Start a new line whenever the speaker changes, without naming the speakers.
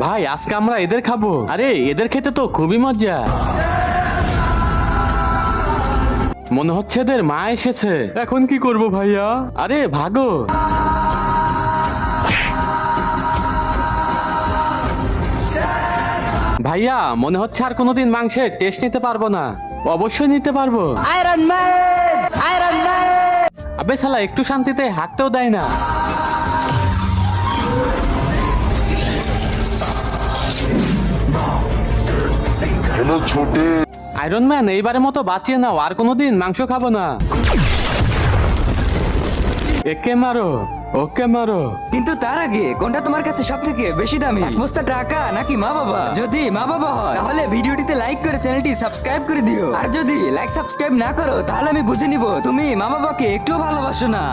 ভাই আজকে আমরা এদের খাবো। আরে এদের খেতে তো খুবই মজা। মনে হচ্ছে এদের মা এসেছে। এখন কি করব ভাইয়া? আরে ভাগো। ভাইয়া মনে হচ্ছে আর কোনোদিন মাংসের টেস্ট নিতে পারবো না। অবশ্যই নিতে পারবো।
Iron man, iron man.
আবে শালা একটু শান্তিতে হাঁটতেও দেয় না।
হ্যালো ছোটে।
আয়রন ম্যান এইবারের মতো বাঁচিয়ে নাও, আর কোনোদিন মাংস খাবো না। একে মারো, ওকে মারো।
কিন্তু তার আগে কোনটা তোমার কাছে সব থেকে বেশি দামি? এক বস্তা টাকা নাকি মা বাবা? যদি মা বাবা হয় তাহলে ভিডিওটিতে লাইক করে চ্যানেলটি সাবস্ক্রাইব করে দিও। আর যদি লাইক সাবস্ক্রাইব না করো তাহলে আমি বুঝে নিব তুমি মা বাবাকে একটুও ভালোবাসো না।